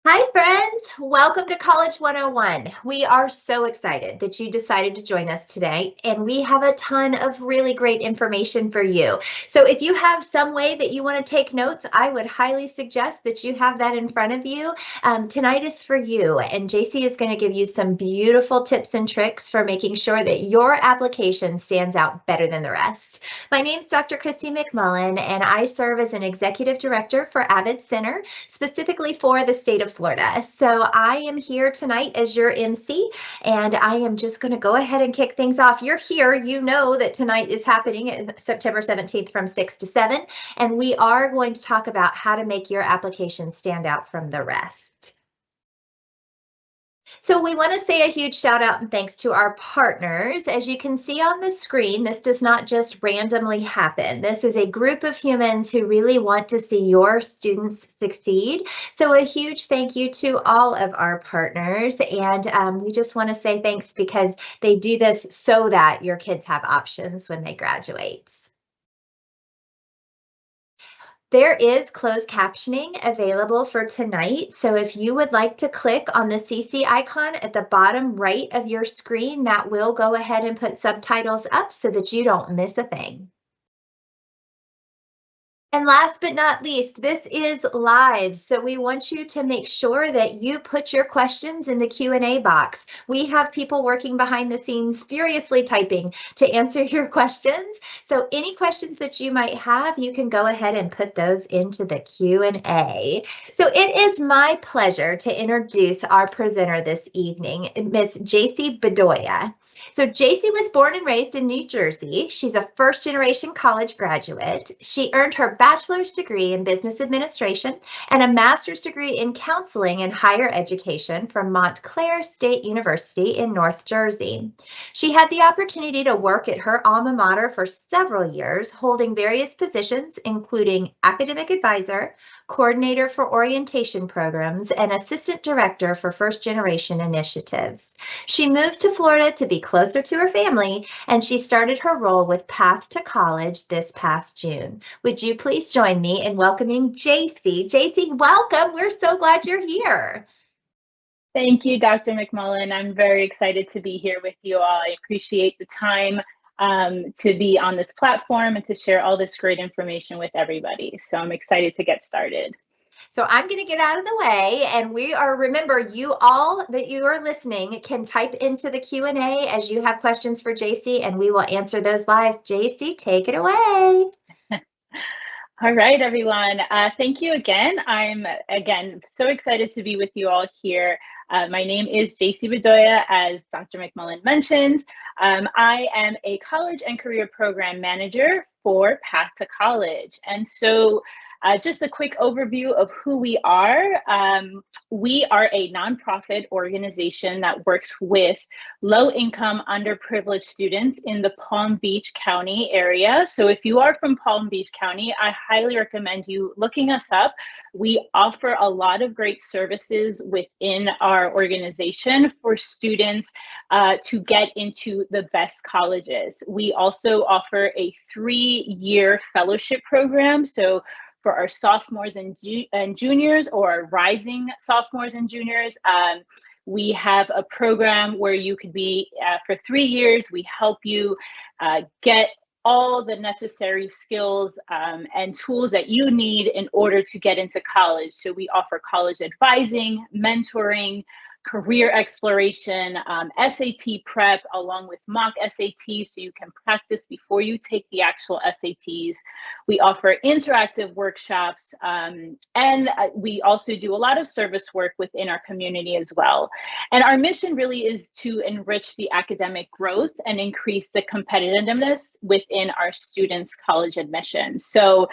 Hi, friends. Welcome to College 101. We are so excited that you decided to join us today, and we have a ton of really great information for you. So if you have some way that you want to take notes, I would highly suggest that you have that in front of you. Tonight is for you, and JC is going to give you some beautiful tips and tricks for making sure that your application stands out better than the rest. My name is Dr. Christy McMullen, and I serve as an executive director for Avid Center, specifically for the state of Florida. So I am here tonight as your MC, and I am just going to go ahead and kick things off. You're here, you know that tonight is happening September 17th from 6 to 7, and we are going to talk about how to make your application stand out from the rest. So we want to say a huge shout out and thanks to our partners. As you can see on the screen, this does not just randomly happen. This is a group of humans who really want to see your students succeed. So a huge thank you to all of our partners. And we just want to say thanks because they do this so that your kids have options when they graduate. There is closed captioning available for tonight. So if you would like to click on the CC icon at the bottom right of your screen, that will go ahead and put subtitles up so that you don't miss a thing. And last but not least, this is live, so we want you to make sure that you put your questions in the Q&A box. We have people working behind the scenes furiously typing to answer your questions. So any questions that you might have, you can go ahead and put those into the Q&A. So it is my pleasure to introduce our presenter this evening, Miss JC Bedoya. So JC was born and raised in New Jersey. She's a first-generation college graduate. She earned her bachelor's degree in business administration and a master's degree in counseling and higher education from Montclair State University in North Jersey. She had the opportunity to work at her alma mater for several years, holding various positions, including academic advisor, coordinator for orientation programs, and assistant director for first-generation initiatives. She moved to Florida to be closer to her family, and she started her role with Path to College this past June. Would you please join me in welcoming JC? JC, welcome. We're so glad you're here. Thank you, Dr. McMullen. I'm very excited to be here with you all. I appreciate the time to be on this platform and to share all this great information with everybody. So I'm excited to get started. So I'm going to get out of the way, and remember, you all that you are listening can type into the Q&A as you have questions for JC, and we will answer those live. JC, take it away. All right, everyone. Thank you again. I'm, so excited to be with you all here. My name is JC Bedoya, as Dr. McMullen mentioned. I am a college and career program manager for Path to College. And so just a quick overview of who we are. We are a nonprofit organization that works with low-income, underprivileged students in the Palm Beach County area. So if you are from Palm Beach County, I highly recommend you looking us up. We offer a lot of great services within our organization for students to get into the best colleges. We also offer a 3-year fellowship program. So for our sophomores and juniors, or our rising sophomores and juniors, we have a program where you could be for 3 years. We help you get all the necessary skills and tools that you need in order to get into college. So we offer college advising, mentoring, career exploration, SAT prep, along with mock SATs, so you can practice before you take the actual SATs. We offer interactive workshops, and we also do a lot of service work within our community as well. And our mission really is to enrich the academic growth and increase the competitiveness within our students' college admissions. So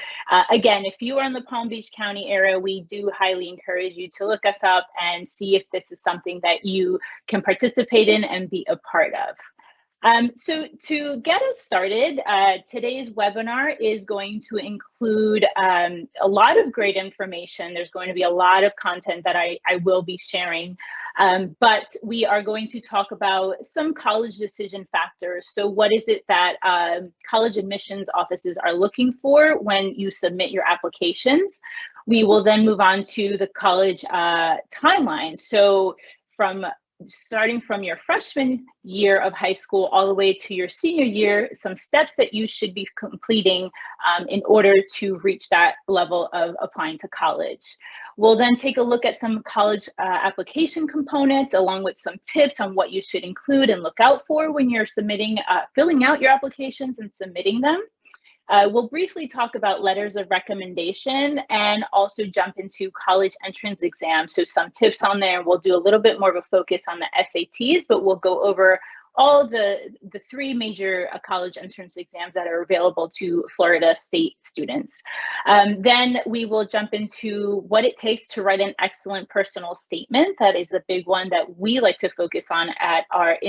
again, if you are in the Palm Beach County area, we do highly encourage you to look us up and see if this is something that you can participate in and be a part of. So to get us started, today's webinar is going to include a lot of great information. There's going to be a lot of content that I will be sharing. But we are going to talk about some college decision factors. So what is it that college admissions offices are looking for when you submit your applications? We will then move on to the college timeline. So starting from your freshman year of high school all the way to your senior year, some steps that you should be completing in order to reach that level of applying to college. We'll then take a look at some college application components, along with some tips on what you should include and look out for when you're filling out your applications and submitting them. We'll briefly talk about letters of recommendation and also jump into college entrance exams. So some tips on there. We'll do a little bit more of a focus on the SATs, but we'll go over all the three major college entrance exams that are available to Florida State students. Then we will jump into what it takes to write an excellent personal statement. That is a big one that we like to focus on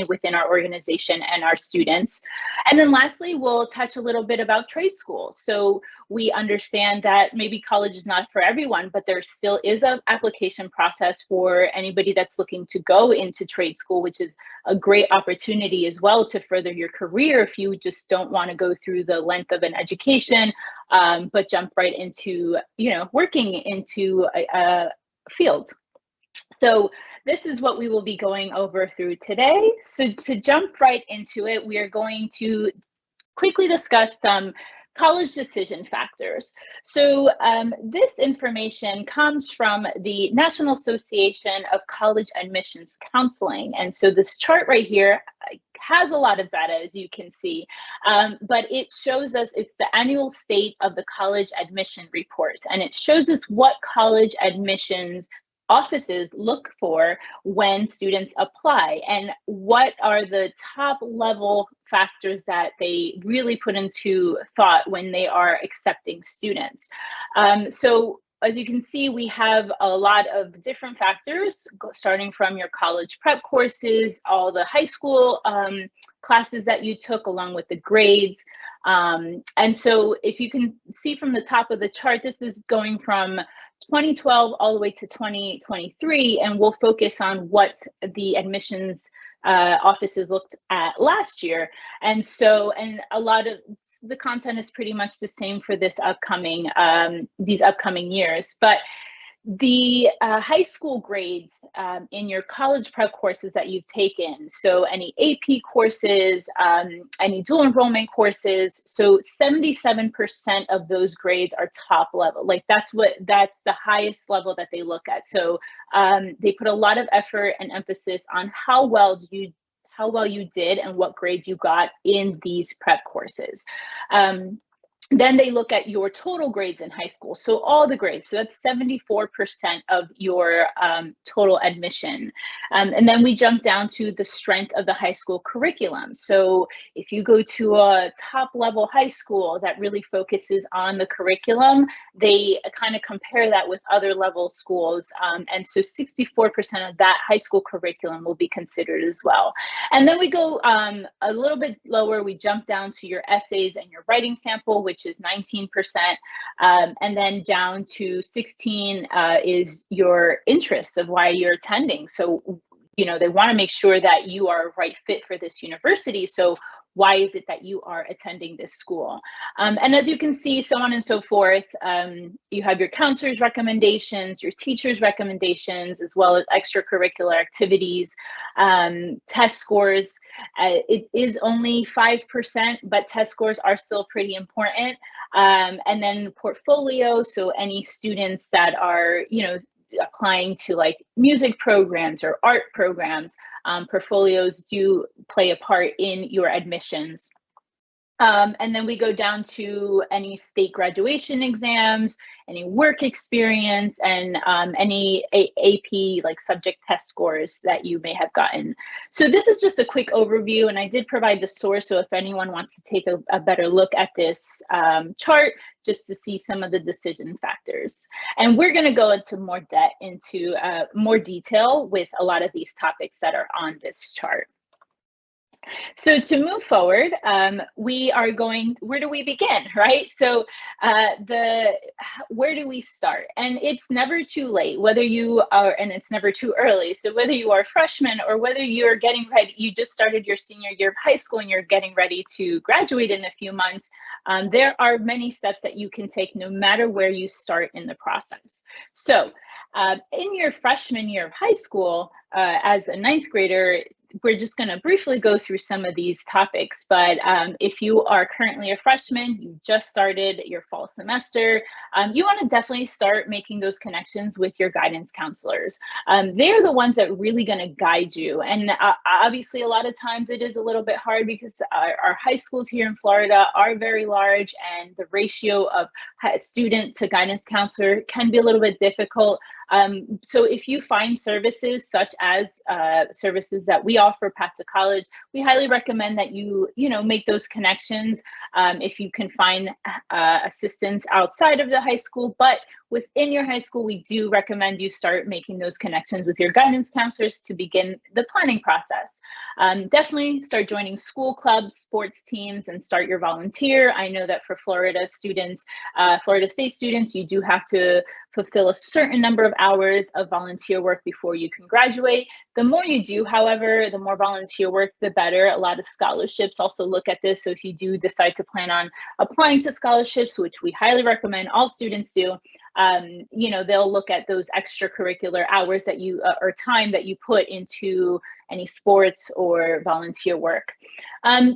within our organization and our students. And then lastly, we'll touch a little bit about trade school. So we understand that maybe college is not for everyone, but there still is an application process for anybody that's looking to go into trade school, which is a great opportunity as well to further your career if you just don't want to go through the length of an education, but jump right into, working into a field. So this is what we will be going over through today. So to jump right into it, we are going to quickly discuss some college decision factors. So this information comes from the National Association of College Admissions Counseling. And so this chart right here has a lot of data, as you can see, but it shows us, it's the annual state of the college admission report. And it shows us what college admissions offices look for when students apply and what are the top level factors that they really put into thought when they are accepting students. So as you can see, we have a lot of different factors, starting from your college prep courses, all the high school classes that you took, along with the grades. And so if you can see from the top of the chart, this is going from 2012 all the way to 2023, and we'll focus on what the admissions offices looked at last year. And a lot of the content is pretty much the same for these upcoming years. But the high school grades in your college prep courses that you've taken, so any AP courses, any dual enrollment courses, so 77% of those grades are top level. Like that's the highest level that they look at. So they put a lot of effort and emphasis on how well you did and what grades you got in these prep courses. Then they look at your total grades in high school. So all the grades, so that's 74% of your total admission. And then we jump down to the strength of the high school curriculum. So if you go to a top level high school that really focuses on the curriculum, they kind of compare that with other level schools. And so 64% of that high school curriculum will be considered as well. And then we go a little bit lower, we jump down to your essays and your writing sample, which is 19%, and then down to 16 is your interests of why you're attending. So, they want to make sure that you are a right fit for this university. So why is it that you are attending this school? And as you can see, so on and so forth, you have your counselor's recommendations, your teacher's recommendations, as well as extracurricular activities, test scores. It is only 5%, but test scores are still pretty important. And then portfolio, so any students that are, applying to like music programs or art programs, portfolios do play a part in your admissions. And then we go down to any state graduation exams, any work experience, and any AP like subject test scores that you may have gotten. So this is just a quick overview, and I did provide the source. So if anyone wants to take a better look at this chart, just to see some of the decision factors. And we're going to go into more detail with a lot of these topics that are on this chart. So to move forward, where do we begin, right? So where do we start? And it's never too late, and it's never too early. So whether you are a freshman or whether you're getting ready, you just started your senior year of high school and you're getting ready to graduate in a few months, there are many steps that you can take no matter where you start in the process. So in your freshman year of high school, as a ninth grader, we're just going to briefly go through some of these topics, but if you are currently a freshman, you just started your fall semester, you want to definitely start making those connections with your guidance counselors. They're the ones that are really going to guide you. And obviously, a lot of times it is a little bit hard because our high schools here in Florida are very large, and the ratio of student to guidance counselor can be a little bit difficult. So if you find services such as services that we offer, Path to College, we highly recommend that you make those connections. If you can find assistance outside of the high school, but within your high school, we do recommend you start making those connections with your guidance counselors to begin the planning process. Definitely start joining school clubs, sports teams, and start your volunteer. I know that for Florida students, Florida State students, you do have to fulfill a certain number of hours of volunteer work before you can graduate. The more you do, however, the more volunteer work, the better. A lot of scholarships also look at this. So if you do decide to plan on applying to scholarships, which we highly recommend all students do, they'll look at those extracurricular hours that you or time that you put into any sports or volunteer work.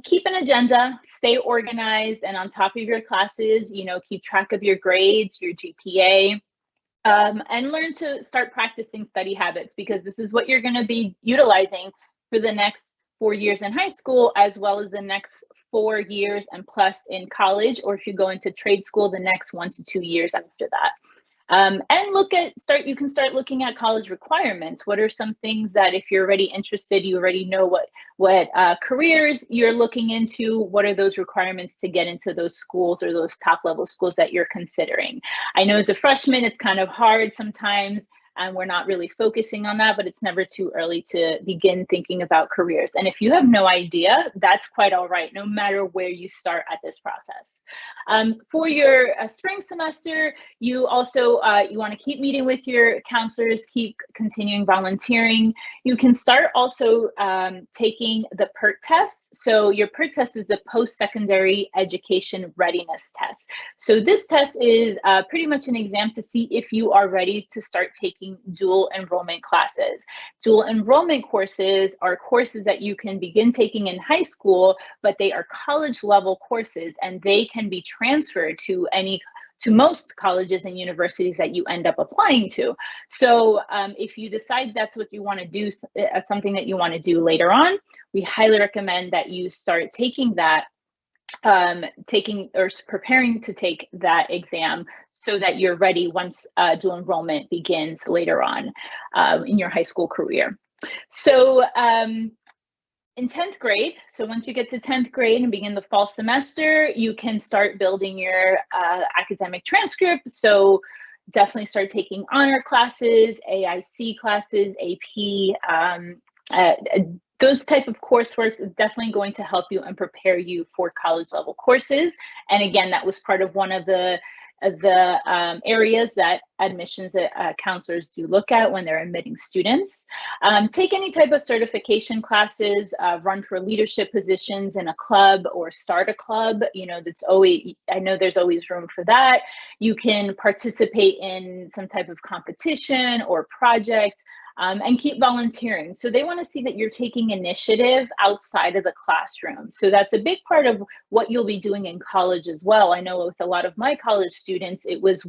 Keep an agenda, stay organized and on top of your classes, keep track of your grades, your GPA, and learn to start practicing study habits, because this is what you're going to be utilizing for the next 4 years in high school, as well as the next 4 years and plus in college, or if you go into trade school, the next 1 to 2 years after that. And you can start looking at college requirements. What are some things that if you're already interested, you already know what careers you're looking into, what are those requirements to get into those schools or those top level schools that you're considering. I know as a freshman, it's kind of hard sometimes, and we're not really focusing on that, but it's never too early to begin thinking about careers. And if you have no idea, that's quite all right, no matter where you start at this process. For your spring semester, you also you want to keep meeting with your counselors, keep continuing volunteering. You can start also taking the PERT test. So your PERT test is a post-secondary education readiness test. So this test is pretty much an exam to see if you are ready to start taking dual enrollment classes. Dual enrollment courses are courses that you can begin taking in high school, but they are college level courses, and they can be transferred to most colleges and universities that you end up applying to. So if you decide that's what you want to do, something that you want to do later on, we highly recommend that you start taking that, taking or preparing to take that exam so that you're ready once dual enrollment begins later on in your high school career. So in 10th grade, so once you get to 10th grade and begin the fall semester, you can start building your academic transcript. So definitely start taking honor classes, AIC classes, AP, those type of coursework is definitely going to help you and prepare you for college level courses. And again, that was part of one of the areas that admissions counselors do look at when they're admitting students. Take any type of certification classes, run for leadership positions in a club or start a club. I know there's always room for that. You can participate in some type of competition or project. And keep volunteering. So they want to see that you're taking initiative outside of the classroom. So that's a big part of what you'll be doing in college as well. I know with a lot of my college students, it was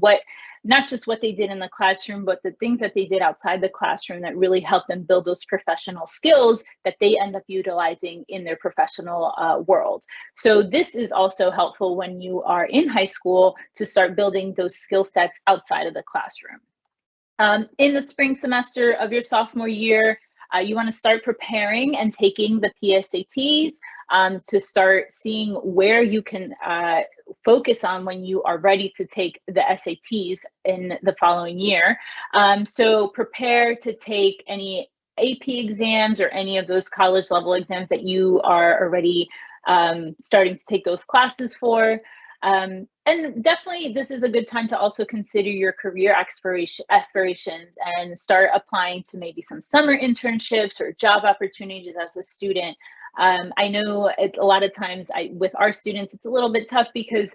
not just what they did in the classroom, but the things that they did outside the classroom that really helped them build those professional skills that they end up utilizing in their professional world. So this is also helpful when you are in high school to start building those skill sets outside of the classroom. In the spring semester of your sophomore year, you want to start preparing and taking the PSATs to start seeing where you can focus on when you are ready to take the SATs in the following year. So prepare to take any AP exams or any of those college level exams that you are already starting to take those classes for. And definitely this is a good time to also consider your career aspirations and start applying to maybe some summer internships or job opportunities as a student. I know a lot of times with our students, it's a little bit tough because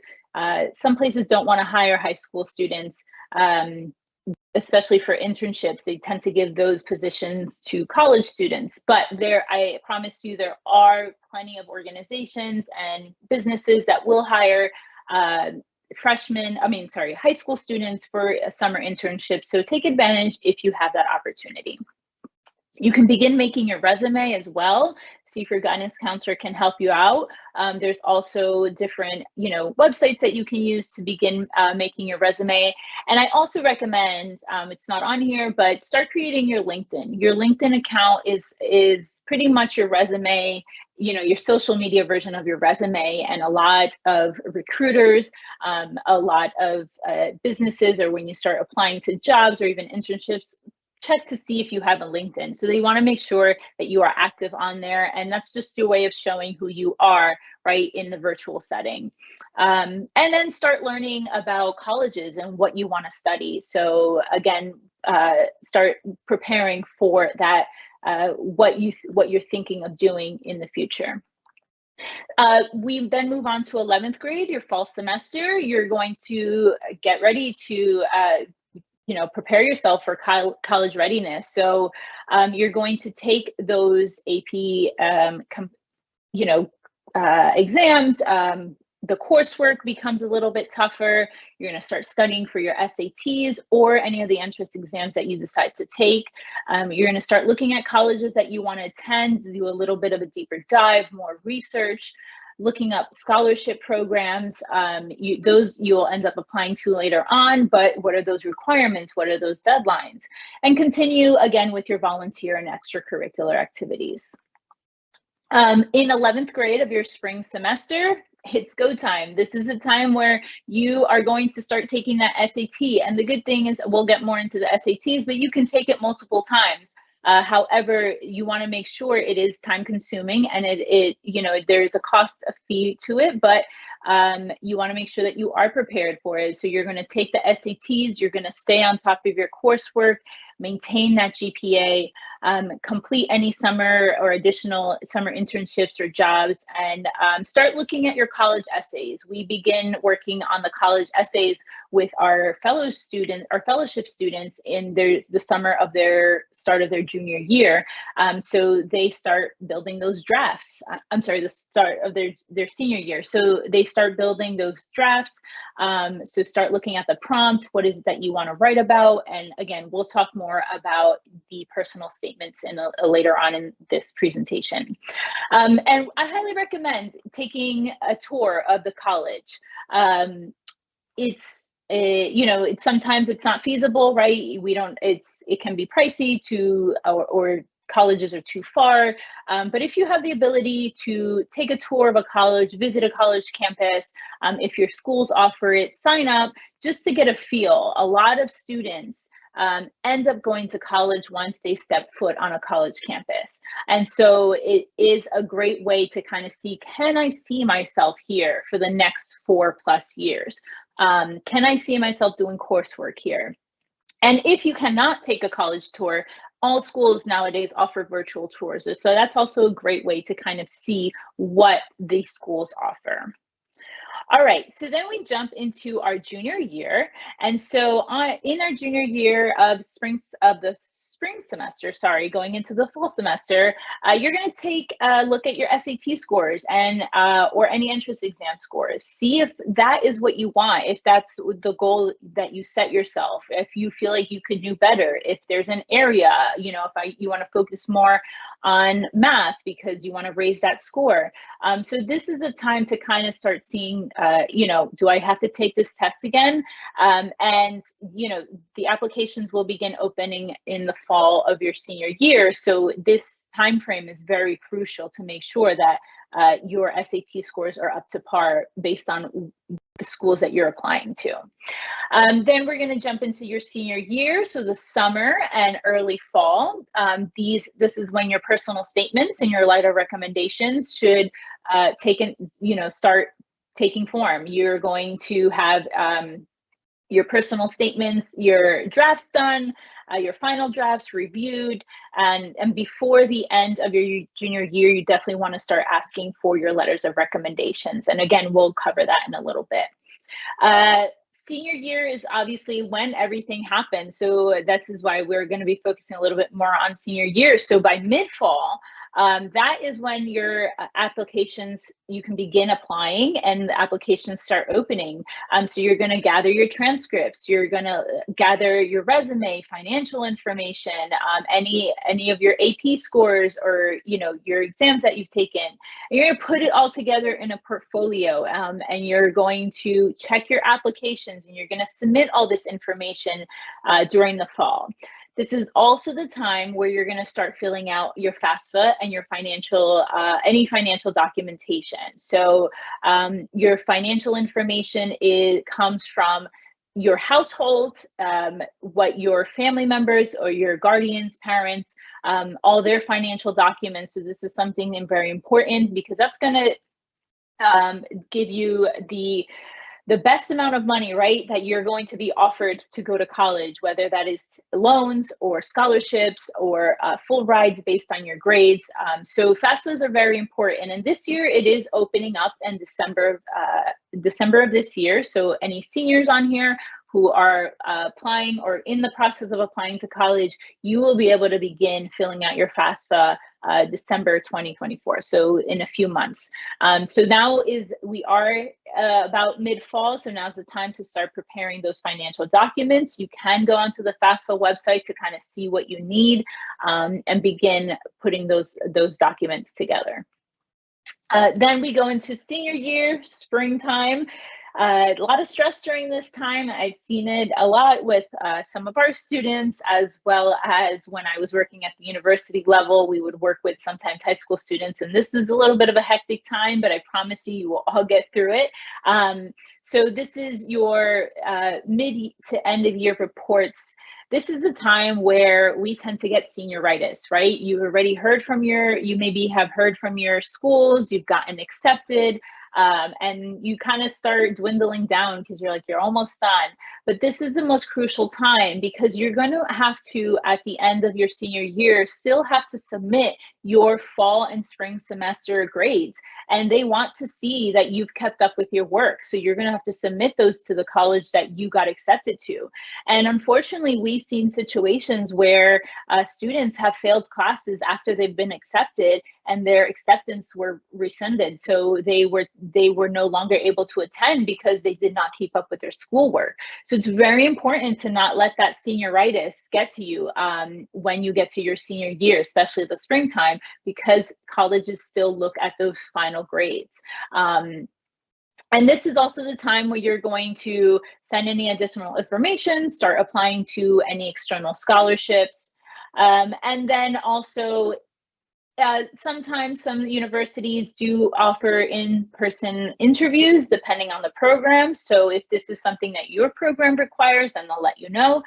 some places don't want to hire high school students, especially for internships. They tend to give those positions to college students. But I promise you, there are plenty of organizations and businesses that will hire high school students for a summer internship. So take advantage if you have that opportunity. You can begin making your resume as well. See if your guidance counselor can help you out. There's also different, websites that you can use to begin making your resume. And I also recommend, it's not on here, but start creating your LinkedIn. Your LinkedIn account is pretty much your resume, your social media version of your resume. And a lot of recruiters, a lot of businesses, or when you start applying to jobs or even internships, check to see if you have a LinkedIn. So they want to make sure that you are active on there. And that's just your way of showing who you are, right, in the virtual setting. And then start learning about colleges and what you want to study. So again, start preparing for that, what you're thinking of doing in the future. We then move on to 11th grade, your fall semester. You're going to get ready to prepare yourself for college readiness. So you're going to take those AP, exams. The coursework becomes a little bit tougher. You're going to start studying for your SATs or any of the entrance exams that you decide to take. You're going to start looking at colleges that you want to attend, do a little bit of a deeper dive, more research, looking up scholarship programs. You'll end up applying to later on, but what are those requirements? What are those deadlines? And continue again with your volunteer and extracurricular activities. In 11th grade of your spring semester, it's go time. This is a time where you are going to start taking that SAT. And the good thing is we'll get more into the SATs, but you can take it multiple times. However, you want to make sure it is time consuming and there's a cost, a fee to it, but you want to make sure that you are prepared for it. So you're going to take the SATs, you're going to stay on top of your coursework, maintain that GPA, complete any summer or additional summer internships or jobs, and start looking at your college essays. We begin working on the college essays with our fellowship students in the summer of their start of their junior year. So they start building those drafts. The start of their senior year. So they start building those drafts. So start looking at the prompts. What is it that you want to write about? And again, we'll talk more about the personal statements later on in this presentation. And I highly recommend taking a tour of the college. Sometimes it's not feasible, right? It can be pricey or colleges are too far. But if you have the ability to take a tour of a college, visit a college campus, if your schools offer it, sign up just to get a feel. A lot of students end up going to college once they step foot on a college campus. And so it is a great way to kind of see, can I see myself here for the next 4+ years? Can I see myself doing coursework here? And if you cannot take a college tour, all schools nowadays offer virtual tours. So that's also a great way to kind of see what these schools offer. All right, so then we jump into our junior year. And so in our junior year of the spring semester, going into the fall semester, you're going to take a look at your SAT scores and or any entrance exam scores. See if that is what you want, if that's the goal that you set yourself, if you feel like you could do better, if there's an area, you want to focus more on math because you want to raise that score. So this is a time to kind of start seeing, do I have to take this test again? And the applications will begin opening in the fall of your senior year. So this time frame is very crucial to make sure that your SAT scores are up to par based on the schools that you're applying to. Then we're going to jump into your senior year, so the summer and early fall. This is when your personal statements and your letter recommendations should start taking form. You're going to have your personal statements, your drafts done, your final drafts reviewed, and before the end of your junior year, you definitely want to start asking for your letters of recommendations. And again, we'll cover that in a little bit. Senior year is obviously when everything happens. So that is why we're going to be focusing a little bit more on senior year. So by mid-fall, that is when your applications, you can begin applying and the applications start opening. So you're going to gather your transcripts, you're going to gather your resume, financial information, any of your AP scores, or your exams that you've taken. And you're going to put it all together in a portfolio, and you're going to check your applications, and you're going to submit all this information during the fall. This is also the time where you're going to start filling out your FAFSA and your any financial documentation. So your financial information comes from your household, what your family members or your guardians, parents, all their financial documents. So this is something very important, because that's going to give you the best amount of money, right, that you're going to be offered to go to college, whether that is loans or scholarships or full rides based on your grades. So FAFSAs are very important. And this year it is opening up in December of this year. So any seniors on here who are applying or in the process of applying to college, you will be able to begin filling out your FAFSA December 2024, so in a few months. So now we are about mid-fall, so now's the time to start preparing those financial documents. You can go onto the FAFSA website to kind of see what you need and begin putting those documents together. Then we go into senior year, springtime. A lot of stress during this time. I've seen it a lot with some of our students, as well as when I was working at the university level, we would work with sometimes high school students. And this is a little bit of a hectic time, but I promise you, you will all get through it. So this is your mid to end of year reports. This is a time where we tend to get senioritis, right? You've already heard from you maybe have heard from your schools, you've gotten accepted, and you kind of start dwindling down because you're almost done. But this is the most crucial time, because you're going to have to, at the end of your senior year, still have to submit your fall and spring semester grades. And they want to see that you've kept up with your work. So you're going to have to submit those to the college that you got accepted to. And unfortunately, we've seen situations where students have failed classes after they've been accepted, and their acceptance were rescinded. So they were no longer able to attend because they did not keep up with their schoolwork. So it's very important to not let that senioritis get to you when you get to your senior year, especially the springtime, because colleges still look at those final grades. And this is also the time where you're going to send any additional information, start applying to any external scholarships. And then also, sometimes some universities do offer in-person interviews depending on the program. So if this is something that your program requires, then they'll let you know.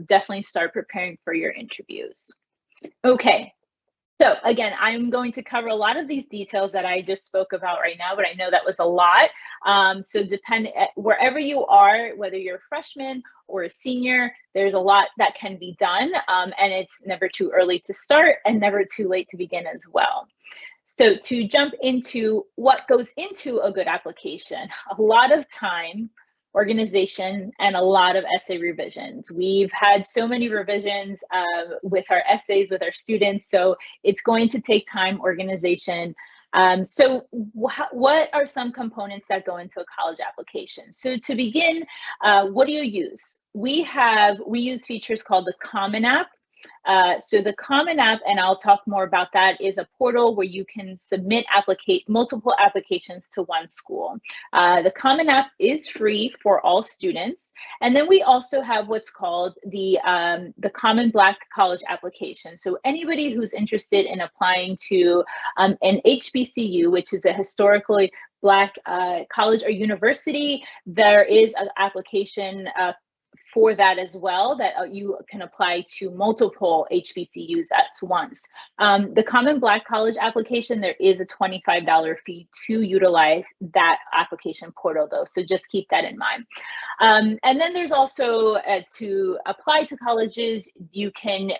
Definitely start preparing for your interviews. Okay. So again, I'm going to cover a lot of these details that I just spoke about right now, but I know that was a lot. So wherever you are, whether you're a freshman or a senior, there's a lot that can be done, and it's never too early to start and never too late to begin as well. So to jump into what goes into a good application, a lot of time, organization, and a lot of essay revisions. We've had so many revisions with our essays with our students, so it's going to take time, organization. So what are some components that go into a college application? So to begin, what do you use? We use features called the Common App. So the Common App, and I'll talk more about that, is a portal where you can submit multiple applications to one school. The Common App is free for all students. And then we also have what's called the Common Black College application. So anybody who's interested in applying to an HBCU, which is a historically Black college or university, there is an application for that as well, that you can apply to multiple HBCUs at once. The Common Black College application, there is a $25 fee to utilize that application portal though, so just keep that in mind. And then there's also to apply to colleges, you can,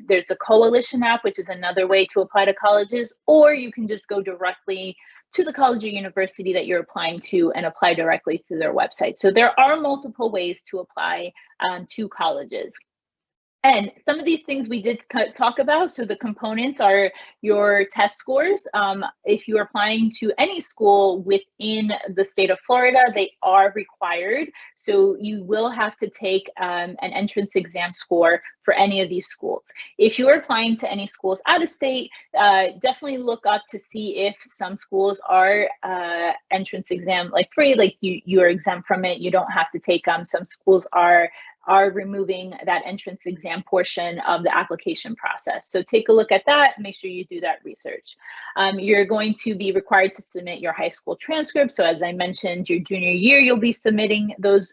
there's a coalition app, which is another way to apply to colleges, or you can just go directly to the college or university that you're applying to and apply directly to their website. So there are multiple ways to apply to colleges. And some of these things we did talk about. So the components are your test scores. If you're applying to any school within the state of Florida, they are required. So you will have to take an entrance exam score for any of these schools. If you're applying to any schools out of state, definitely look up to see if some schools are entrance exam like free, like you are exempt from it. You don't have to take them. Some schools are removing that entrance exam portion of the application process. So take a look at that, make sure you do that research. You're going to be required to submit your high school transcript. So as I mentioned, your junior year, you'll be submitting those.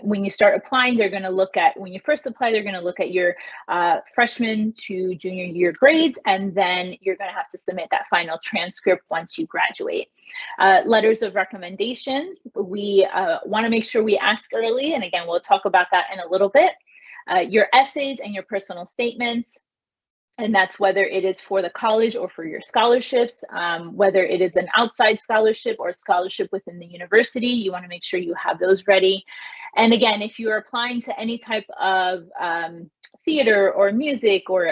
When you start applying, they're going to look at, when you first apply, they're going to look at your freshman to junior year grades, and then you're going to have to submit that final transcript once you graduate. Letters of recommendation, we want to make sure we ask early, and again, we'll talk about that in a little bit. Your essays and your personal statements, and that's whether it is for the college or for your scholarships, whether it is an outside scholarship or a scholarship within the university, you want to make sure you have those ready. And again, if you're applying to any type of theater or music or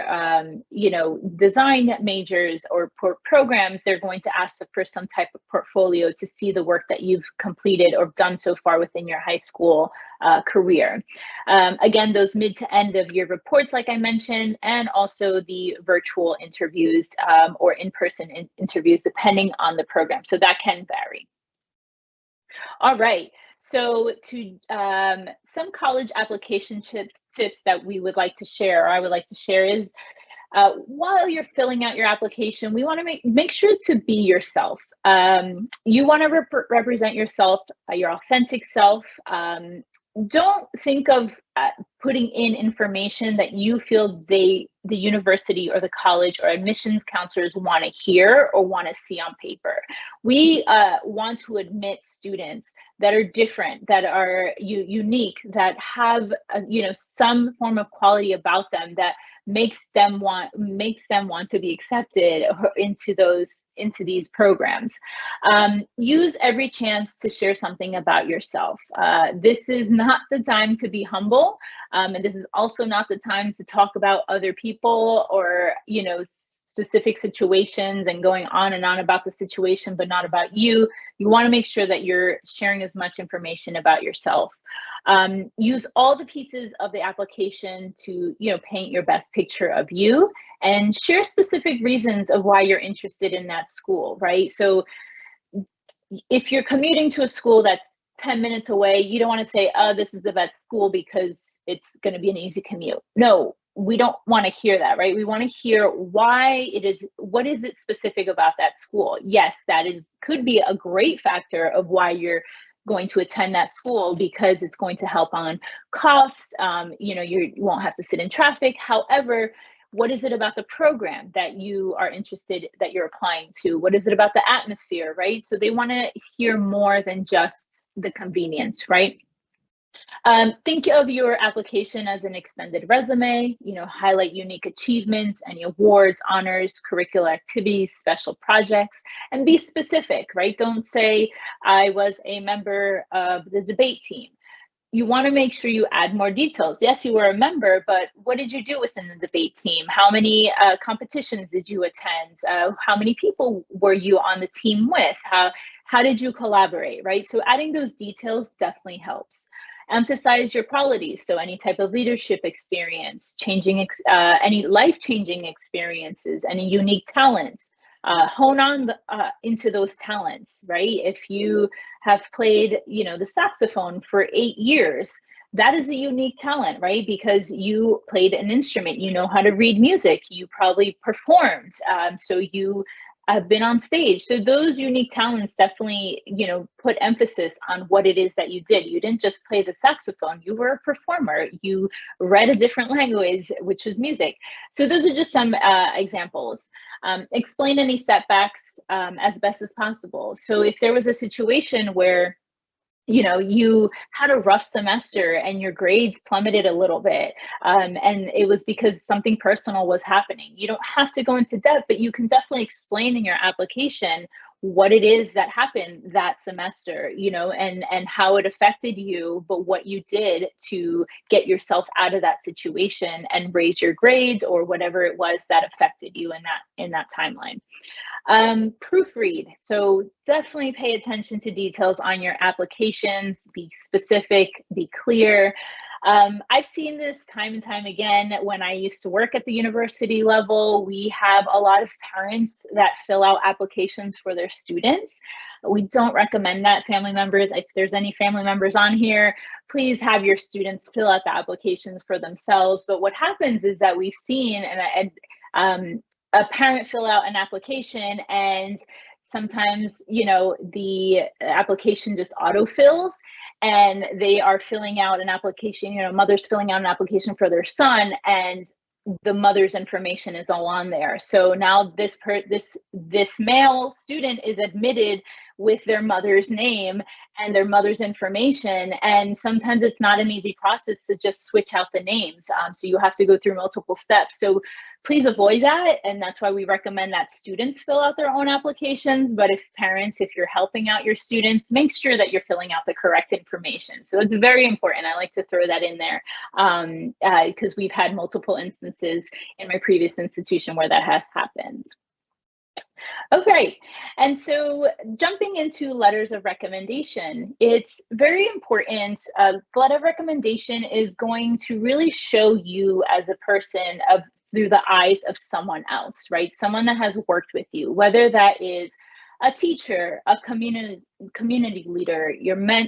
design majors or programs, they're going to ask for some type of portfolio to see the work that you've completed or done so far within your high school career. Again, those mid to end of year reports, like I mentioned, and also the virtual interviews or in-person interviews, depending on the program. So that can vary. All right. So to some college application tips that we would like to share, or I would like to share, is while you're filling out your application, we want to make sure to be yourself. You want to represent yourself, your authentic self. Don't think of putting in information that you feel the university or the college or admissions counselors want to hear or want to see on paper. We want to admit students that are different, that are unique, that have some form of quality about them that makes them want to be accepted into these programs. Use every chance to share something about yourself. This is not the time to be humble, and this is also not the time to talk about other people or specific situations and going on and on about the situation, but not about you. You want to make sure that you're sharing as much information about yourself. Use all the pieces of the application to paint your best picture of you, and share specific reasons of why you're interested in that school, right? So if you're commuting to a school that's 10 minutes away, you don't want to say, oh, this is the best school because it's going to be an easy commute. No, we don't want to hear that, right? We want to hear why it is, what is it specific about that school? Yes, that could be a great factor of why you're going to attend that school, because it's going to help on costs. You won't have to sit in traffic. However, what is it about the program that you are interested, that you're applying to? What is it about the atmosphere, right? So they want to hear more than just the convenience, right? Think of your application as an extended resume. Highlight unique achievements, any awards, honors, curricular activities, special projects, and be specific, right? Don't say, I was a member of the debate team. You want to make sure you add more details. Yes, you were a member, but what did you do within the debate team? How many competitions did you attend? How many people were you on the team with? How did you collaborate, right? So adding those details definitely helps. Emphasize your qualities. So any type of leadership experience, any life-changing experiences, any unique talents. Hone on into those talents, right? If you have played, the saxophone for 8 years, that is a unique talent, right? Because you played an instrument, you know how to read music, you probably performed, so you been on stage. So those unique talents definitely, put emphasis on what it is that you did. You didn't just play the saxophone, you were a performer. You read a different language, which was music. So those are just some examples. Explain any setbacks as best as possible. So if there was a situation where you had a rough semester and your grades plummeted a little bit, and it was because something personal was happening. You don't have to go into depth, but you can definitely explain in your application what it is that happened that semester, and how it affected you, but what you did to get yourself out of that situation and raise your grades or whatever it was that affected you in that timeline. Proofread. So definitely pay attention to details on your applications, be specific, be clear. I've seen this time and time again when I used to work at the university level. We have a lot of parents that fill out applications for their students. We don't recommend that. Family members, if there's any family members on here, please have your students fill out the applications for themselves. But what happens is that we've seen, a parent fill out an application, and sometimes the application just autofills, and they are filling out an application, mother's filling out an application for their son, and the mother's information is all on there. So now this male student is admitted with their mother's name and their mother's information, and sometimes it's not an easy process to just switch out the names. So you have to go through multiple steps. So please avoid that, and that's why we recommend that students fill out their own applications. But if parents, if you're helping out your students, make sure that you're filling out the correct information. So it's very important. I like to throw that in there because we've had multiple instances in my previous institution where that has happened. Okay, and so jumping into letters of recommendation, it's very important. Letter of recommendation is going to really show you as a person through the eyes of someone else, right? Someone that has worked with you, whether that is a teacher, a community leader,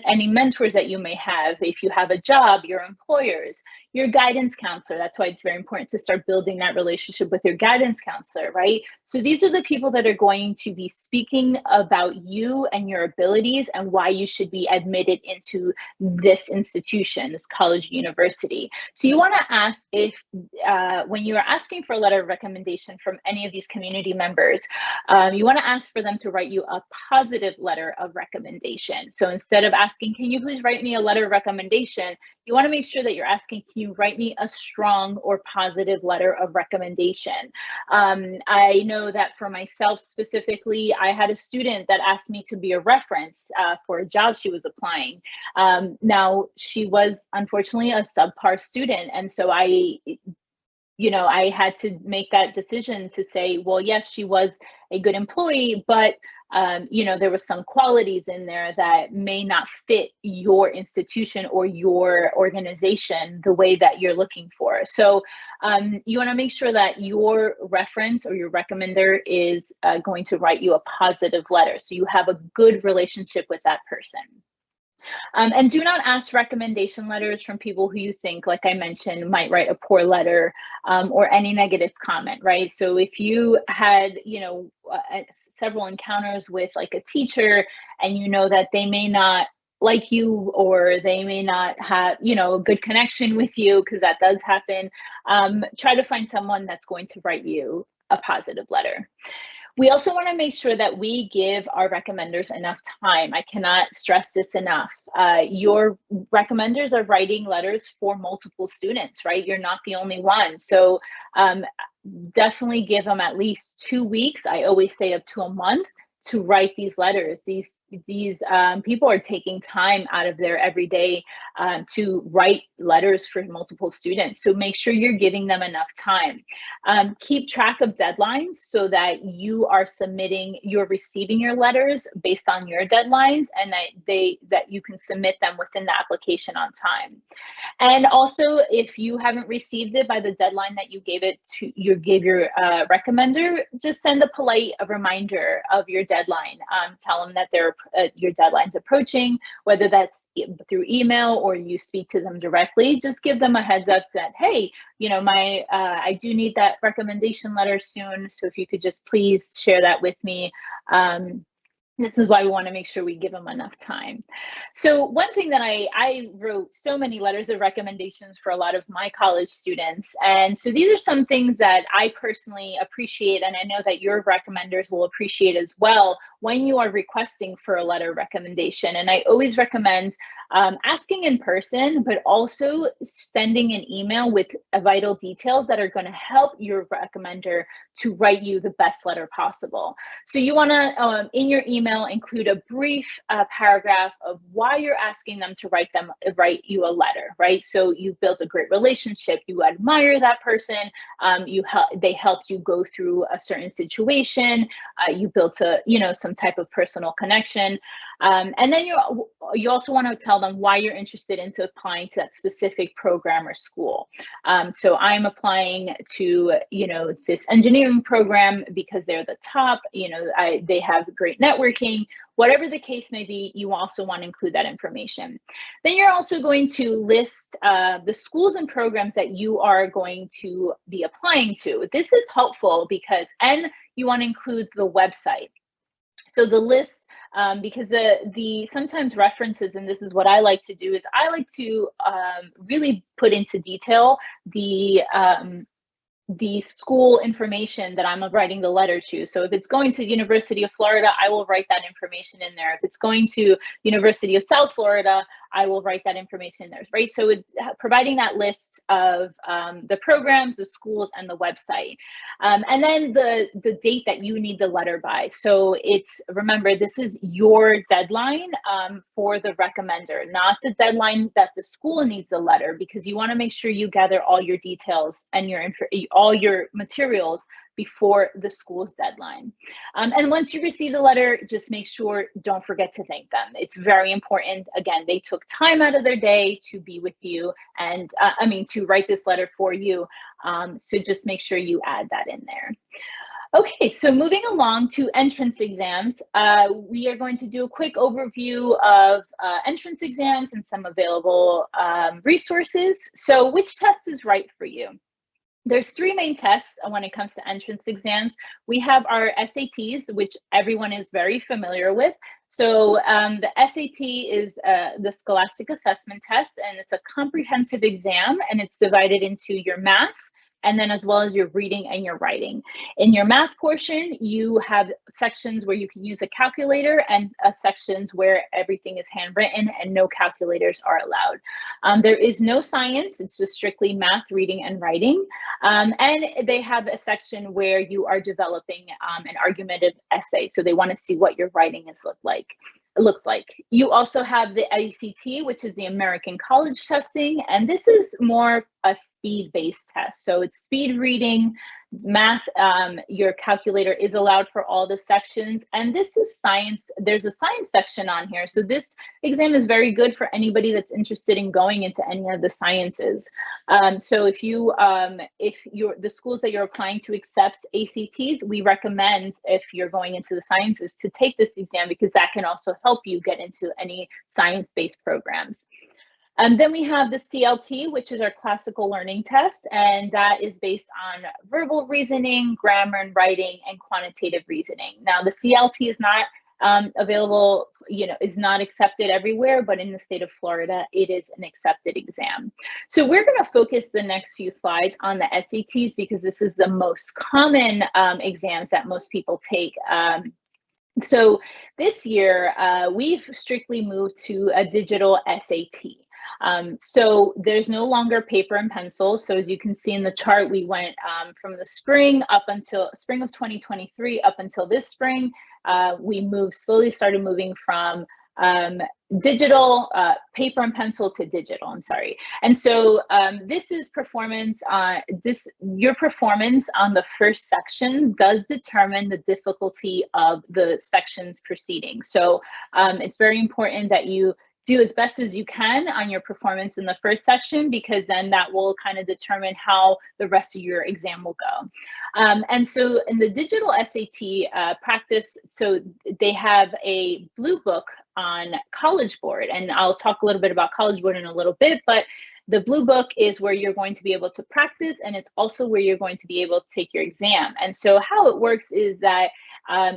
any mentors that you may have, if you have a job, your employers, your guidance counselor. That's why it's very important to start building that relationship with your guidance counselor, right? So these are the people that are going to be speaking about you and your abilities and why you should be admitted into this institution, this college, university. So you want to ask if, when you are asking for a letter of recommendation from any of these community members, you want to ask for them to write you a positive letter of recommendation. So instead of asking, can you please write me a letter of recommendation, you want to make sure that you're asking, can you write me a strong or positive letter of recommendation? I know that for myself specifically, I had a student that asked me to be a reference for a job she was applying. Now, she was unfortunately a subpar student. And so I had to make that decision to say, well, yes, she was a good employee, but there was some qualities in there that may not fit your institution or your organization the way that you're looking for. So you want to make sure that your reference or your recommender is going to write you a positive letter, so you have a good relationship with that person. And do not ask recommendation letters from people who you think, like I mentioned, might write a poor letter or any negative comment, right? So if you had, several encounters with like a teacher and you know that they may not like you or they may not have, a good connection with you, because that does happen, try to find someone that's going to write you a positive letter. We also want to make sure that we give our recommenders enough time. I cannot stress this enough. Your recommenders are writing letters for multiple students, right? You're not the only one. So definitely give them at least 2 weeks. I always say up to a month to write these letters. These people are taking time out of their everyday to write letters for multiple students. So make sure you're giving them enough time. Keep track of deadlines so that you're receiving your letters based on your deadlines, and that you can submit them within the application on time. And also, if you haven't received it by the deadline that you gave your recommender, just send a polite reminder of your deadline. Tell them that your deadline's approaching, whether that's through email or you speak to them directly. Just give them a heads up that, hey, I do need that recommendation letter soon. So if you could just please share that with me. This is why we want to make sure we give them enough time. So one thing that I wrote so many letters of recommendations for a lot of my college students. And so these are some things that I personally appreciate, and I know that your recommenders will appreciate as well when you are requesting for a letter of recommendation. And I always recommend asking in person, but also sending an email with vital details that are going to help your recommender to write you the best letter possible. So you want to, in your email, include a brief paragraph of why you're asking them to write you a letter, right? So you built a great relationship, you admire that person, they helped you go through a certain situation, you built some type of personal connection. And then you also want to tell them why you're interested into applying to that specific program or school. So I'm applying to, this engineering program because they're the top, they have great networking, whatever the case may be. You also want to include that information. Then you're also going to list the schools and programs that you are going to be applying to. This is helpful and you want to include the website. So the list, because the sometimes references, and this is what I like to do, is I like to really put into detail the school information that I'm writing the letter to. So if it's going to University of Florida, I will write that information in there. If it's going to University of South Florida, I will write that information in there, right? So it's providing that list of the programs, the schools, and the website. And then the date that you need the letter by. So remember, this is your deadline for the recommender, not the deadline that the school needs the letter, because you want to make sure you gather all your details and all your materials before the school's deadline. And once you receive the letter, just make sure, don't forget to thank them. It's very important. Again, they took time out of their day to be with you and to write this letter for you. So just make sure you add that in there. Okay, so moving along to entrance exams, we are going to do a quick overview of entrance exams and some available resources. So which test is right for you? There's three main tests when it comes to entrance exams. We have our SATs, which everyone is very familiar with. So the SAT is the Scholastic Assessment Test, and it's a comprehensive exam, and it's divided into your math, and then as well as your reading and your writing. In your math portion, you have sections where you can use a calculator and sections where everything is handwritten and no calculators are allowed. There is no science, it's just strictly math, reading, and writing. And they have a section where you are developing an argumentative essay. So they want to see what your writing looks like. You also have the ACT, which is the American College Testing, and this is more a speed-based test. So it's speed reading, math, your calculator is allowed for all the sections, and this is science. There's a science section on here. So this exam is very good for anybody that's interested in going into any of the sciences. So if the schools that you're applying to accepts ACTs, we recommend, if you're going into the sciences, to take this exam, because that can also help you get into any science-based programs. And then we have the CLT, which is our classical learning test, and that is based on verbal reasoning, grammar and writing, and quantitative reasoning. Now, the CLT is not available, is not accepted everywhere, but in the state of Florida, it is an accepted exam. So we're going to focus the next few slides on the SATs, because this is the most common exams that most people take. So this year, we've strictly moved to a digital SAT. So there's no longer paper and pencil. So as you can see in the chart, we went from the spring of 2023 up until this spring. We started moving from digital, paper and pencil to digital, I'm sorry. And so this is performance, your performance on the first section does determine the difficulty of the sections preceding. So it's very important that you do as best as you can on your performance in the first section, because then that will kind of determine how the rest of your exam will go. And so in the digital SAT practice, so they have a blue book on College Board, and I'll talk a little bit about College Board in a little bit, but the blue book is where you're going to be able to practice, and it's also where you're going to be able to take your exam. And so how it works is that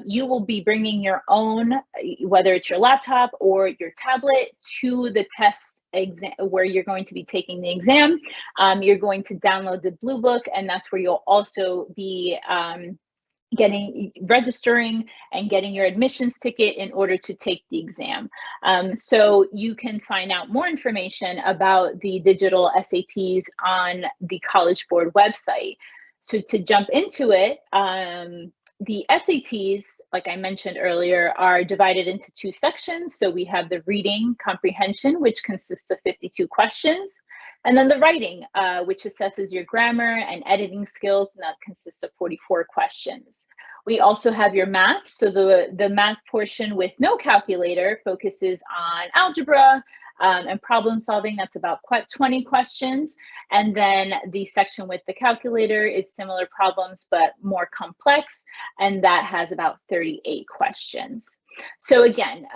you will be bringing your own, whether it's your laptop or your tablet, to the test exam where you're going to be taking the exam. You're going to download the blue book, and that's where you'll also be registering and getting your admissions ticket in order to take the exam. So you can find out more information about the digital SATs on the College Board website. So to jump into it, the SATs, like I mentioned earlier, are divided into two sections. So we have the reading comprehension, which consists of 52 questions, and then the writing, which assesses your grammar and editing skills, and that consists of 44 questions. We also have your math. So the math portion with no calculator focuses on algebra and problem solving. That's about 20 questions. And then the section with the calculator is similar problems, but more complex, and that has about 38 questions. So again,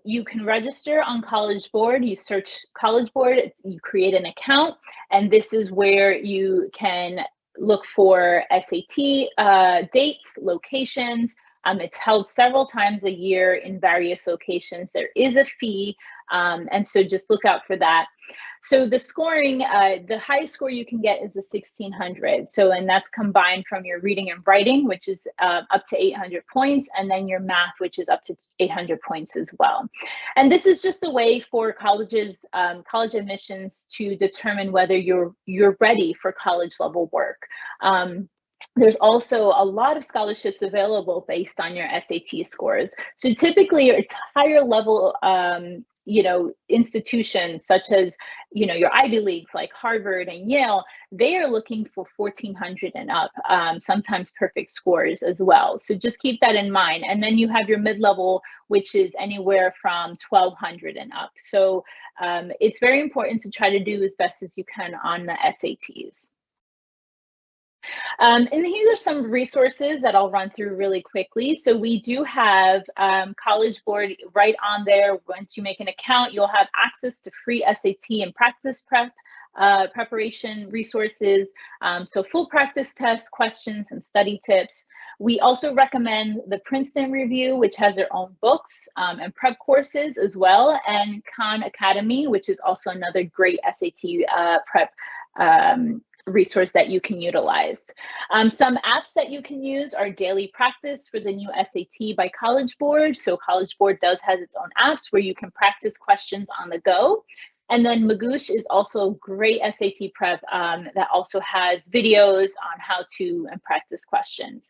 you can register on College Board. You search College Board, you create an account, and this is where you can look for SAT dates, locations. It's held several times a year in various locations. There is a fee, and so just look out for that. So the scoring, the highest score you can get is a 1600. So, and that's combined from your reading and writing, which is up to 800 points, and then your math, which is up to 800 points as well. And this is just a way for colleges, college admissions to determine whether you're ready for college level work. There's also a lot of scholarships available based on your SAT scores. So typically your higher level institutions such as, your Ivy Leagues like Harvard and Yale, they are looking for 1400 and up, sometimes perfect scores as well. So just keep that in mind. And then you have your mid-level, which is anywhere from 1200 and up. So it's very important to try to do as best as you can on the SATs. And here are some resources that I'll run through really quickly. So we do have College Board right on there. Once you make an account, you'll have access to free SAT and practice preparation resources. So full practice tests, questions, and study tips. We also recommend the Princeton Review, which has their own books and prep courses as well, and Khan Academy, which is also another great SAT prep resource that you can utilize. Some apps that you can use are Daily Practice for the new SAT by College Board. So College Board has its own apps where you can practice questions on the go. And then Magoosh is also great SAT prep that also has videos on how to practice questions.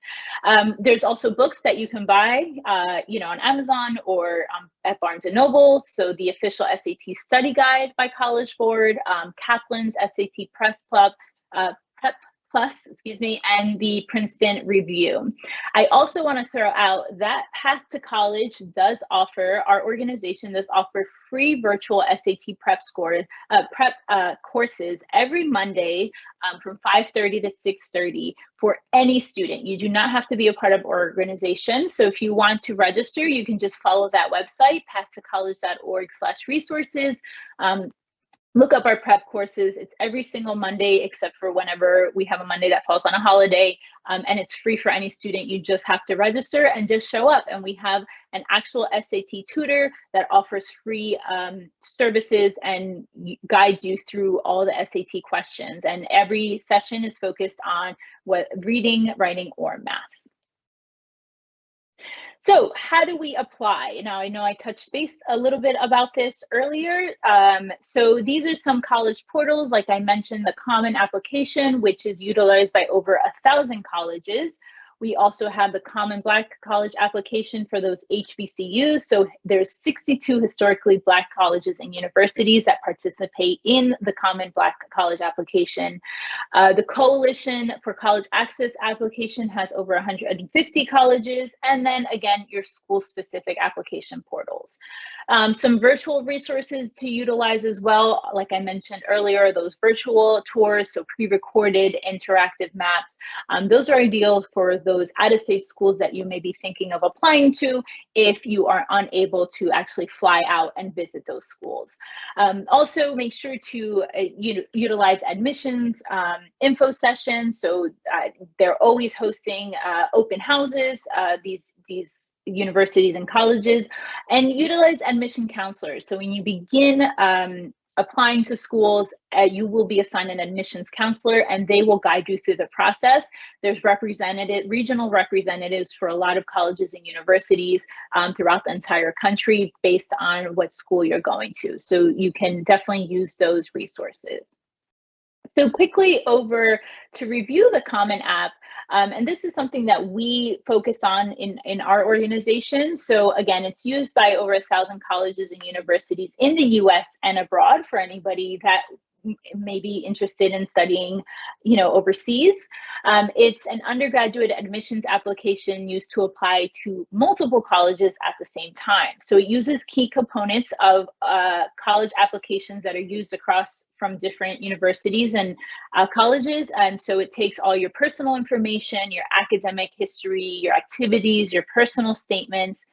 There's also books that you can buy, on Amazon or at Barnes & Noble. So the official SAT study guide by College Board, Kaplan's SAT Prep Plus, and the Princeton Review. I also want to throw out that Path to College our organization does offer free virtual SAT prep courses every Monday from 5:30 to 6:30 for any student. You do not have to be a part of our organization. So if you want to register, you can just follow that website, pathtocollege.org/resources. Look up our prep courses. It's every single Monday, except for whenever we have a Monday that falls on a holiday, and it's free for any student. You just have to register and just show up. And we have an actual SAT tutor that offers free services and guides you through all the SAT questions. And every session is focused on reading, writing, or math. So how do we apply? Now, I know I touched base a little bit about this earlier. So these are some college portals. Like I mentioned, the Common Application, which is utilized by over 1,000 colleges. We also have the Common Black College application for those HBCUs. So there's 62 historically Black colleges and universities that participate in the Common Black College application. The Coalition for College Access application has over 150 colleges, and then again, your school-specific application portals. Some virtual resources to utilize as well, like I mentioned earlier, those virtual tours, so pre-recorded interactive maps. Those are ideal for those out-of-state schools that you may be thinking of applying to if you are unable to actually fly out and visit those schools. Also, make sure to utilize admissions info sessions. So they're always hosting open houses, these universities and colleges, and utilize admission counselors. So when you begin applying to schools, you will be assigned an admissions counselor, and they will guide you through the process. There's regional representatives for a lot of colleges and universities throughout the entire country based on what school you're going to. So you can definitely use those resources. So quickly over to review the Common App, and this is something that we focus on in our organization. So again, it's used by over 1,000 colleges and universities in the US and abroad for anybody that may be interested in studying, overseas. It's an undergraduate admissions application used to apply to multiple colleges at the same time. So it uses key components of college applications that are used across from different universities and colleges. And so it takes all your personal information, your academic history, your activities, your personal statements,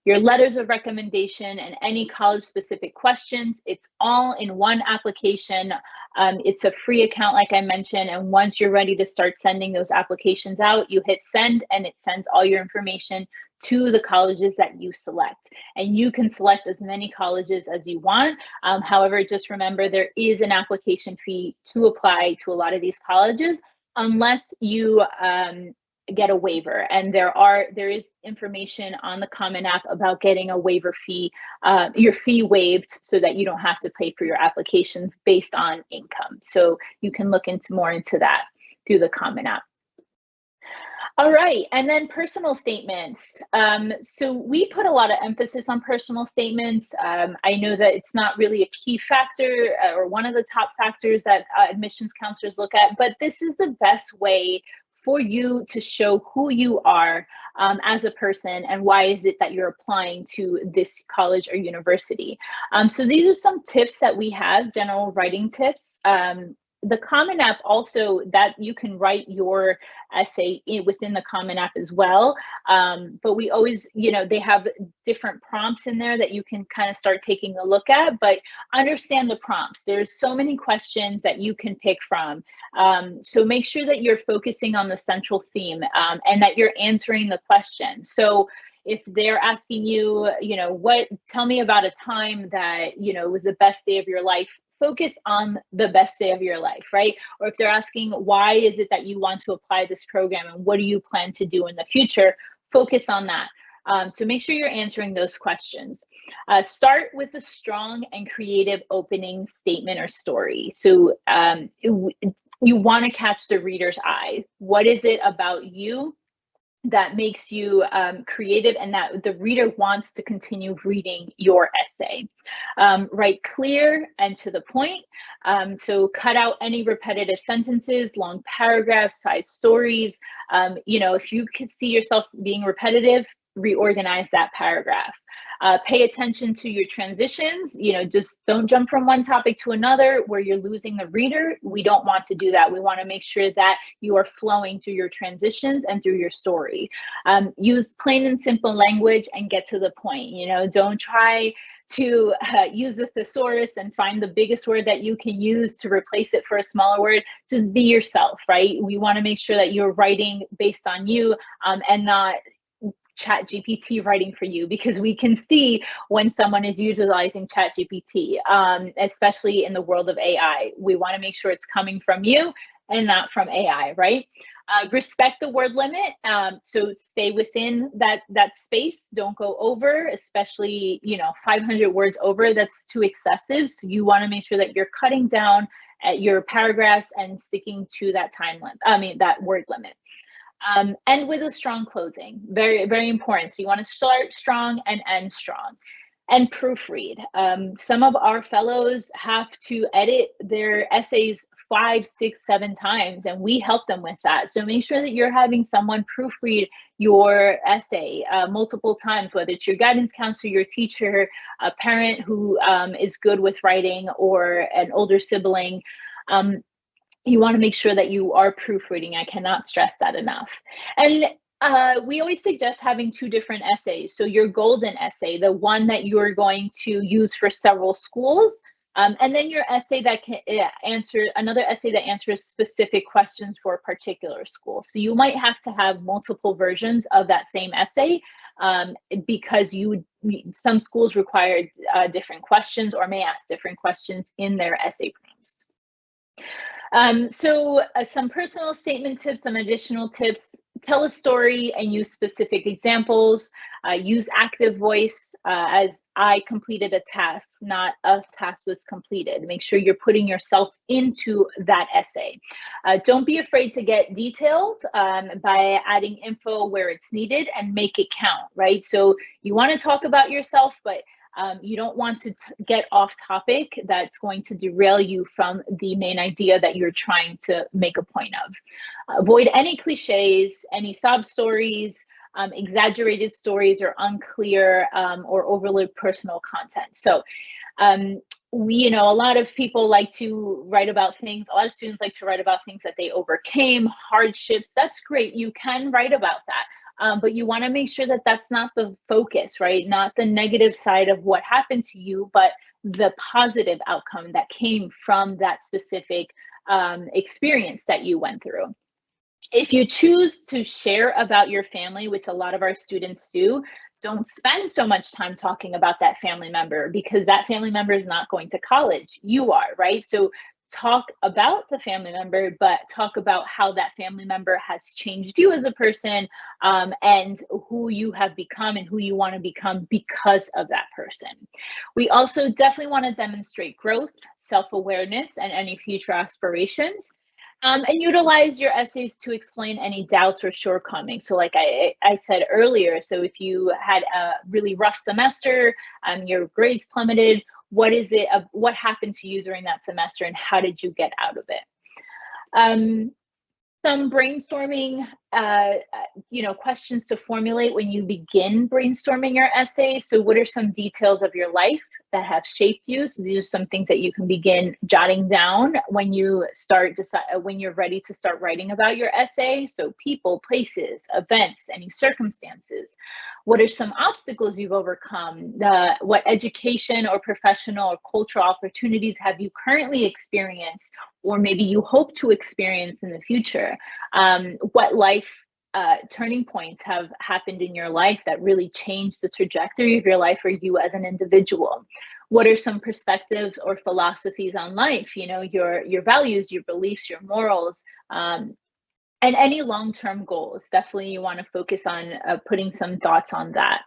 your letters of recommendation, and any college-specific questions. It's all in one application. It's a free account, like I mentioned, and once you're ready to start sending those applications out, you hit send, and it sends all your information to the colleges that you select. And you can select as many colleges as you want. However, just remember there is an application fee to apply to a lot of these colleges unless you get a waiver, and there is information on the Common App about getting a waiver fee, your fee waived, so that you don't have to pay for your applications based on income. So you can look more into that through the Common App. All right, and then personal statements. So we put a lot of emphasis on personal statements. I know that it's not really a key factor or one of the top factors that admissions counselors look at, but this is the best way for you to show who you are as a person and why is it that you're applying to this college or university. So these are some tips that we have, general writing tips. The Common App also, that you can write your essay within the Common App as well. But we always, they have different prompts in there that you can kind of start taking a look at, but understand the prompts. There's so many questions that you can pick from. So make sure that you're focusing on the central theme and that you're answering the question. So if they're asking you, tell me about a time that, was the best day of your life, focus on the best day of your life, right? Or if they're asking, why is it that you want to apply this program and what do you plan to do in the future, focus on that. So make sure you're answering those questions. Start with a strong and creative opening statement or story. So you want to catch the reader's eye. What is it about you that makes you creative and that the reader wants to continue reading your essay? Write clear and to the point. So cut out any repetitive sentences, long paragraphs, side stories. If you can see yourself being repetitive, reorganize that paragraph. Pay attention to your transitions. Just don't jump from one topic to another where you're losing the reader. We don't want to do that. We want to make sure that you are flowing through your transitions and through your story. Use plain and simple language and get to the point. Don't try to use a thesaurus and find the biggest word that you can use to replace it for a smaller word. Just be yourself, right? We want to make sure that you're writing based on you and not ChatGPT writing for you, because we can see when someone is utilizing ChatGPT, especially in the world of AI. We want to make sure it's coming from you and not from AI, right? Respect the word limit. So stay within that space. Don't go over, especially 500 words over. That's too excessive. So you want to make sure that you're cutting down at your paragraphs and sticking to that time limit. That word limit. And with a strong closing, very, very important. So you want to start strong and end strong. And proofread. Some of our fellows have to edit their essays 5, 6, 7 times, and we help them with that. So make sure that you're having someone proofread your essay multiple times, whether it's your guidance counselor, your teacher, a parent who is good with writing, or an older sibling. You want to make sure that you are proofreading. I cannot stress that enough. And we always suggest having 2 different essays. So your golden essay, the one that you are going to use for several schools, and then your essay that can answer, another essay that answers specific questions for a particular school. So you might have to have multiple versions of that same essay, because some schools require different questions or may ask different questions in their essay prompts. So some personal statement tips, some additional tips: tell a story and use specific examples. Use active voice, as I completed a task, not a task was completed. Make sure you're putting yourself into that essay. Don't be afraid to get detailed by adding info where it's needed, and make it count, right? So you want to talk about yourself, but you don't want to get off topic that's going to derail you from the main idea that you're trying to make a point of. Avoid any cliches, any sob stories, exaggerated stories, or unclear or overly personal content. So a lot of people like to write about things, a lot of students like to write about things that they overcame, hardships. That's great. You can write about that. But you want to make sure that that's not the focus, right? Not the negative side of what happened to you, but the positive outcome that came from that specific experience that you went through. If you choose to share about your family, which a lot of our students do, don't spend so much time talking about that family member, because that family member is not going to college. You are, right? So talk about the family member, but talk about how that family member has changed you as a person, and who you have become and who you want to become because of that person. We also definitely want to demonstrate growth, self-awareness, and any future aspirations. And utilize your essays to explain any doubts or shortcomings. So like I said earlier, so if you had a really rough semester, your grades plummeted, what happened to you during that semester, and how did you get out of it? Some brainstorming, questions to formulate when you begin brainstorming your essay. So what are some details of your life that have shaped you? So these are some things that you can begin jotting down when you when you're ready to start writing about your essay. So people, places, events, any circumstances. What are some obstacles you've overcome? What education or professional or cultural opportunities have you currently experienced, or maybe you hope to experience in the future? What life turning points have happened in your life that really changed the trajectory of your life, or you as an individual? What are some perspectives or philosophies on life? Your values, your beliefs, your morals, and any long-term goals. Definitely you want to focus on putting some thoughts on that.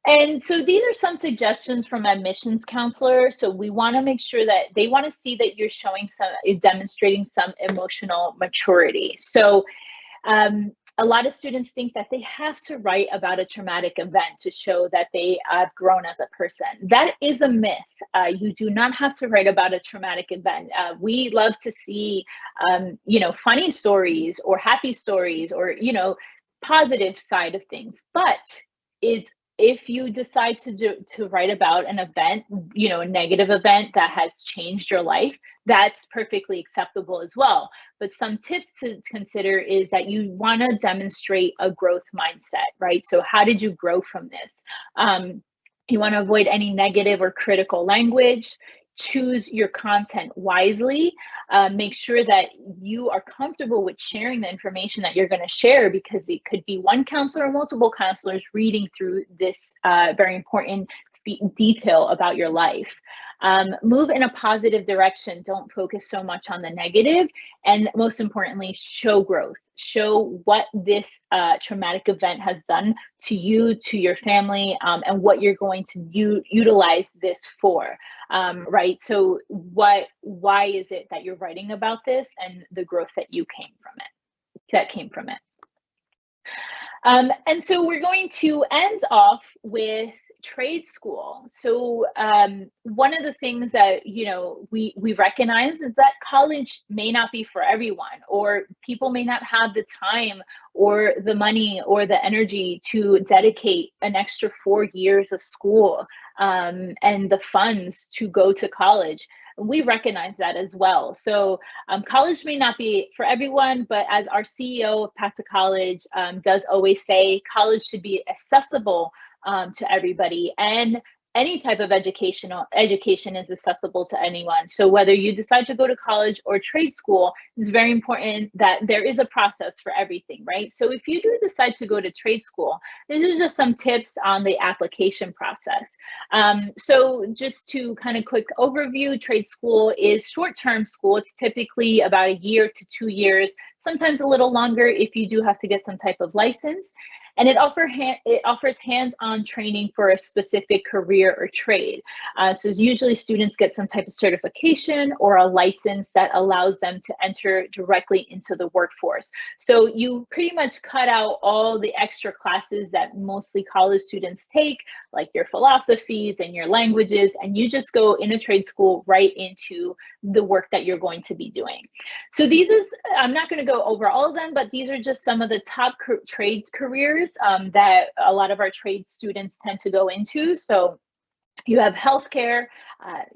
And so these are some suggestions from admissions counselor. So we want to make sure that they want to see that you're demonstrating some emotional maturity. So a lot of students think that they have to write about a traumatic event to show that they have grown as a person. That is a myth. You do not have to write about a traumatic event. We love to see, funny stories or happy stories, or, positive side of things. But if you decide to write about an event, a negative event that has changed your life, that's perfectly acceptable as well. But some tips to consider is that you want to demonstrate a growth mindset, right? So how did you grow from this? You want to avoid any negative or critical language. Choose your content wisely. Make sure that you are comfortable with sharing the information that you're going to share, because it could be one counselor or multiple counselors reading through this very important detail about your life. Move in a positive direction. Don't focus so much on the negative. And most importantly, show growth. Show what this traumatic event has done to you, to your family, and what you're going to utilize this for, right? So why is it that you're writing about this, and the growth that came from it? And so we're going to end off with trade school. So one of the things that we recognize is that college may not be for everyone, or people may not have the time or the money or the energy to dedicate an extra 4 years of school and the funds to go to college. We recognize that as well. So college may not be for everyone, but as our CEO of Path to College does always say, college should be accessible to everybody. And any type of education is accessible to anyone. So whether you decide to go to college or trade school, it's very important that there is a process for everything, right? So if you do decide to go to trade school, these are just some tips on the application process. So just to kind of quick overview, trade school is short-term school. It's typically about a year to 2 years, sometimes a little longer if you do have to get some type of license. And it offers hands-on training for a specific career or trade. So usually students get some type of certification or a license that allows them to enter directly into the workforce. So you pretty much cut out all the extra classes that mostly college students take, like your philosophies and your languages, and you just go in a trade school right into the work that you're going to be doing. So I'm not going to go over all of them, but these are just some of the top trade careers that a lot of our trade students tend to go into. So you have healthcare,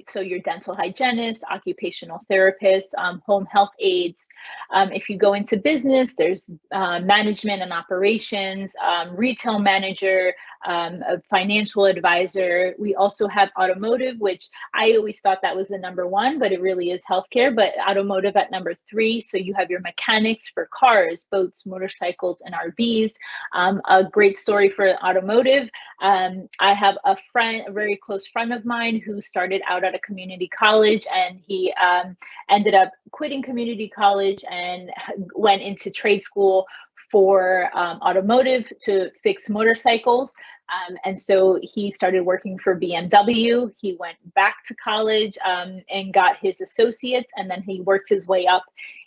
so your dental hygienist, occupational therapist, home health aides. If you go into business, there's management and operations, retail manager, a financial advisor. We also have automotive, which I always thought that was the number one, but it really is healthcare, but automotive at number 3. So you have your mechanics for cars, boats, motorcycles, and RVs. A great story for automotive. I have a very close friend of mine who started out at a community college, and he ended up quitting community college and went into trade school for automotive to fix motorcycles. And so he started working for BMW. He went back to college and got his associates, and then he worked his way up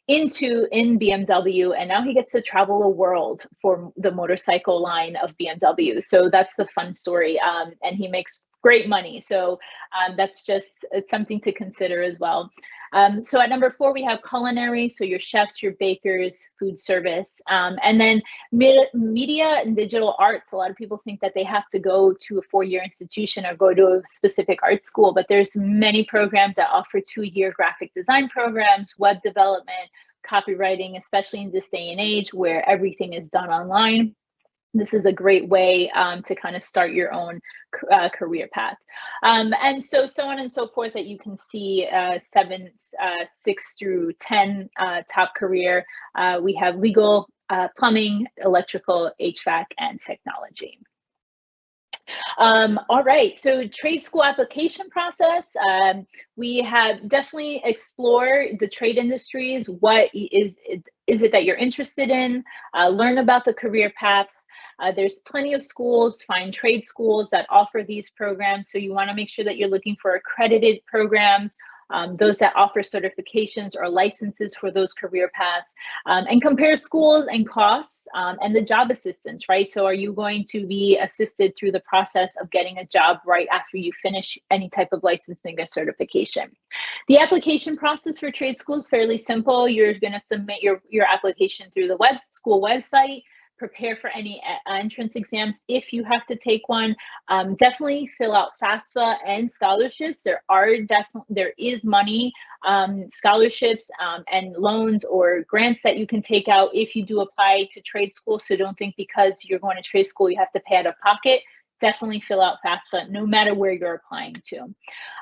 in BMW, and now he gets to travel the world for the motorcycle line of BMW. So that's the fun story, and he makes great money. So it's something to consider as well. So at number 4, we have culinary. So your chefs, your bakers, food service, and then media and digital arts. A lot of people think that they have to go to a 4-year institution or go to a specific art school, but there's many programs that offer 2-year graphic design programs, web development, copywriting, especially in this day and age where everything is done online. This is a great way to kind of start your own career path. And so on and so forth, that you can see 6 through 10 top career. We have legal, plumbing, electrical, HVAC, and technology. All right, so trade school application process. We have definitely explored the trade industries. What is it that you're interested in? Learn about the career paths. There's plenty of schools, find trade schools that offer these programs. So you want to make sure that you're looking for accredited programs, those that offer certifications or licenses for those career paths, and compare schools and costs and the job assistance, right? So are you going to be assisted through the process of getting a job right after you finish any type of licensing or certification? The application process for trade school is fairly simple. You're going to submit your application through the school website. Prepare for any entrance exams if you have to take one. Definitely fill out FAFSA and scholarships. There is money, scholarships and loans or grants that you can take out if you do apply to trade school. So don't think because you're going to trade school you have to pay out of pocket. Definitely fill out FAFSA no matter where you're applying to.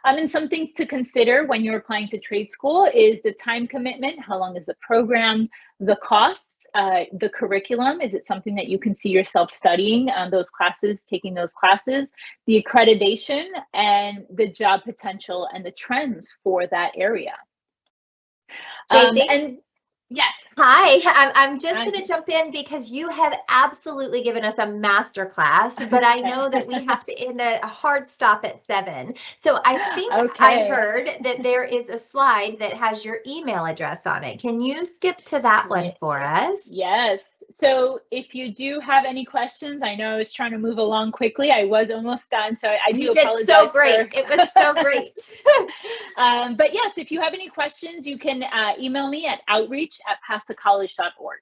And some things to consider when you're applying to trade school is the time commitment. How long is the program? The costs, the curriculum. Is it something that you can see yourself studying those classes, taking those classes? The accreditation and the job potential and the trends for that area. JC? Yes. Hi, I'm just Hi. going to jump in because you have absolutely given us a master class, but I know that we have to end a hard stop at 7. So I think I Okay. heard that there is a slide that has your email address on it. Can you skip to that one for us? Yes. So if you do have any questions, I know I was trying to move along quickly. I was almost done, so I do You did so apologize for. great. It was so great. But yes, if you have any questions, you can email me at outreach@pastacollege.org.